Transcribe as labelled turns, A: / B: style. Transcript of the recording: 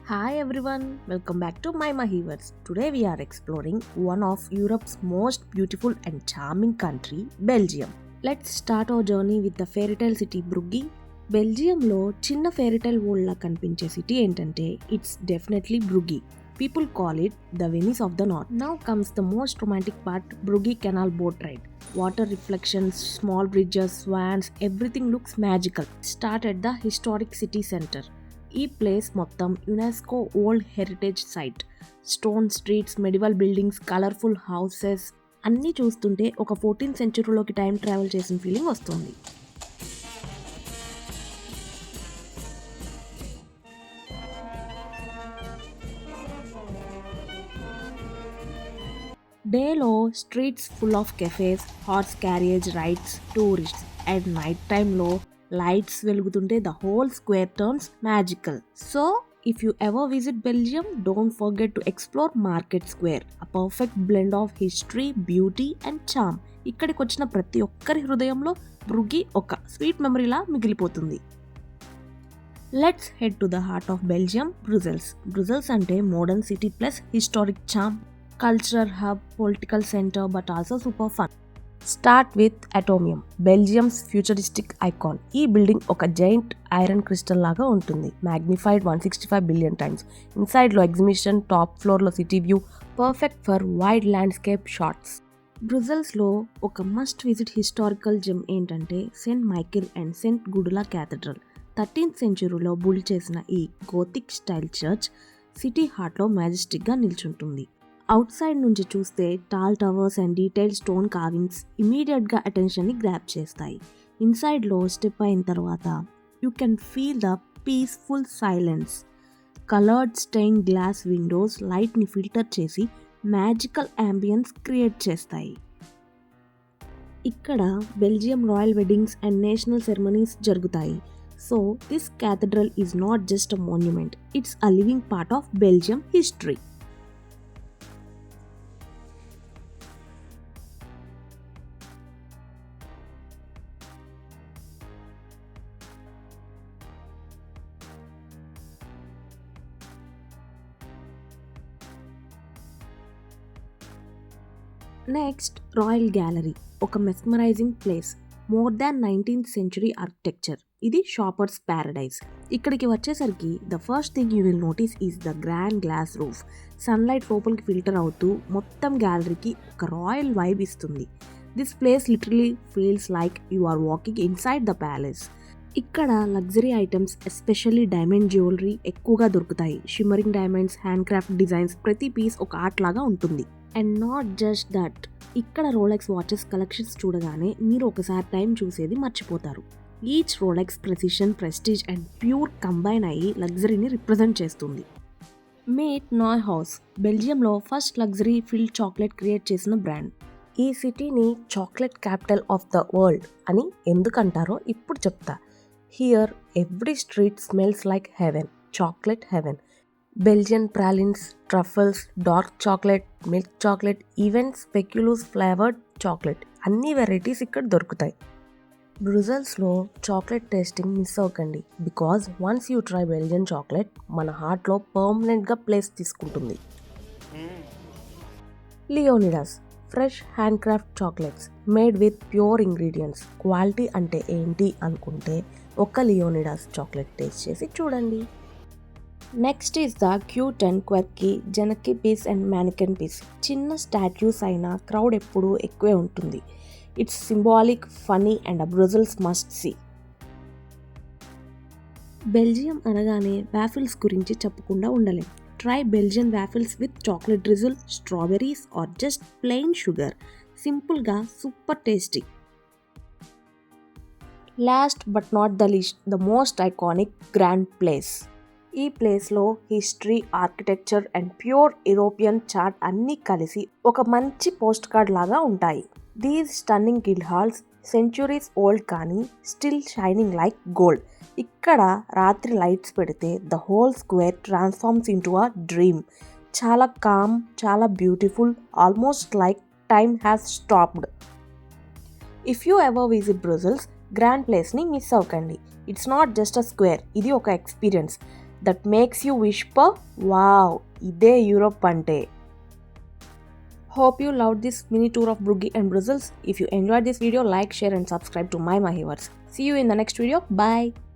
A: Hi everyone, welcome back to My Mahivers. Today we are exploring one of Europe's most beautiful and charming country, Belgium. Let's start our journey with the fairy tale city Brugge. బెల్జియంలో చిన్న ఫెయిరీటైల్ world లా కనిపించే city ఏంటంటే it's definitely Bruges. People call it the Venice of the north. Now comes the most romantic part, Bruges canal boat ride. Water reflections, small bridges, swans, everything looks magical. Start at the historic city center. ఈ place మొత్తం UNESCO world heritage site. Stone streets, medieval buildings, colourful houses అన్నీ చూస్తుంటే ఒక 14th సెంచురీలోకి time travel చేసిన feeling వస్తుంది. డేలో streets full of cafes, horse carriage rides, tourists. And night టైంలో లైట్స్ వెలుగుతుంటే the whole square turns magical. So if you ever visit Belgium, don't forget to explore market square, a perfect blend of history, beauty and charm. ఇక్కడికి వచ్చిన ప్రతి ఒక్కరి హృదయంలో బ్రుగి ఒక sweet మెమరీలా మిగిలిపోతుంది. Let's head to the heart of Belgium, Brussels. Brussels అంటే modern city plus historic charm, cultural hub, political centre, but also super fun. Start with Atomium, Belgium's futuristic icon. ఈ బిల్డింగ్ ఒక జైంట్ ఐరన్ క్రిస్టల్ లాగా ఉంటుంది, magnified 165 billion times. ఇన్సైడ్లో exhibition, top ఫ్లోర్లో city view, perfect for wide landscape shots. బ్రుసెల్స్లో ఒక must visit historical gem ఏంటంటే Saint Michael and Saint Gudula cathedral. 13th సెంచురీలో build చేసిన ఈ గోతిక్ స్టైల్ చర్చ్ సిటీ హార్ట్లో మ్యాజెస్టిక్గా నిల్చుంటుంది. అవుట్ సైడ్ నుంచి చూస్తే tall towers and detailed stone carvings ఇమీడియట్గా అటెన్షన్ని గ్రాప్ చేస్తాయి. ఇన్సైడ్లో స్టెప్ అయిన తర్వాత you can feel the peaceful silence. Coloured stained glass windows లైట్ని ఫిల్టర్ చేసి మ్యాజికల్ యాంబియన్స్ క్రియేట్ చేస్తాయి. ఇక్కడ Belgium royal weddings and national ceremonies జరుగుతాయి. So this cathedral is not just a monument, it's a living part of Belgium history. Next royal gallery, ఒక mesmerizing place. More than 19th century architecture. ఇది shoppers paradise. ఇక్కడికి వచ్చేసరికి the first thing you will notice is the grand glass roof. Sunlight లోపలికి filter అవుతూ మొత్తం గ్యాలరీకి ఒక royal vibe ఇస్తుంది. This place literally feels like you are walking inside the palace. ఇక్కడ luxury items, especially diamond jewellery ఎక్కువగా దొరుకుతాయి. Shimmering diamonds, hand craft designs, ప్రతి పీస్ ఒక ఆర్ట్ లాగా ఉంటుంది. అండ్ నాట్ జస్ట్ దట్, ఇక్కడ రోలెక్స్ వాచెస్ కలెక్షన్స్ చూడగానే మీరు ఒకసారి టైం చూసేది మర్చిపోతారు. Each Rolex precision, prestige and pure combine అయ్యి లగ్జరీని రిప్రజెంట్ చేస్తుంది. మీట్ నాయ్ హౌస్, బెల్జియంలో first luxury filled chocolate create చేసిన బ్రాండ్. ఈ సిటీని chocolate capital of the world అని ఎందుకంటారో ఇప్పుడు చెప్తా. Here every street smells like heaven, chocolate heaven. Belgian pralines, truffles, dark chocolate, milk chocolate, even speculoos flavoured chocolate, అన్ని varieties ఇక్కడ దొరుకుతాయి. బ్రుసెల్స్లో చాక్లెట్ టేస్టింగ్ మిస్ అవ్వకండి, because once you try Belgian chocolate మన హార్ట్లో పర్మనెంట్గా ప్లేస్ తీసుకుంటుంది. Leonidas, fresh hand craft chocolates made with pure ingredients. Quality అంటే ఏంటి అనుకుంటే ఒక లియోనిడాస్ చాక్లెట్ టేస్ట్ చేసి చూడండి. Next is the cute and quirky Jeanneke Pis and Manneken Pis. చిన్న స్టాట్యూస్ అయినా క్రౌడ్ ఎప్పుడూ ఎక్కువే ఉంటుంది. It's symbolic, funny and Brussels must see. Belgium అనగానే వాఫిల్స్ గురించి చెప్పకుండా ఉండలేం. Try Belgian waffles with chocolate drizzle, strawberries or just plain sugar. సింపుల్గా super tasty. Last but not the least, the most iconic Grand Place. ఈ ప్లేస్లో history, architecture and pure European chat అన్నీ కలిసి ఒక మంచి పోస్ట్ కార్డ్ లాగా ఉంటాయి. These stunning guild halls centuries old కానీ స్టిల్ షైనింగ్ లైక్ గోల్డ్. ఇక్కడ రాత్రి లైట్స్ పెడితే the whole square transforms into a dream. చాలా కామ్, చాలా beautiful, almost like time has stopped. If you ever visit Brussels, Grand ప్లేస్ని miss అవ్వకండి. It's not just a square, ఇది ఒక experience. That makes you Whisper wow, ఇదే Europe అంటే. Hope you loved this mini tour of Brugge and Brussels. If you enjoyed this video, like, share and subscribe to my Mahiverse. See you in the next video. Bye.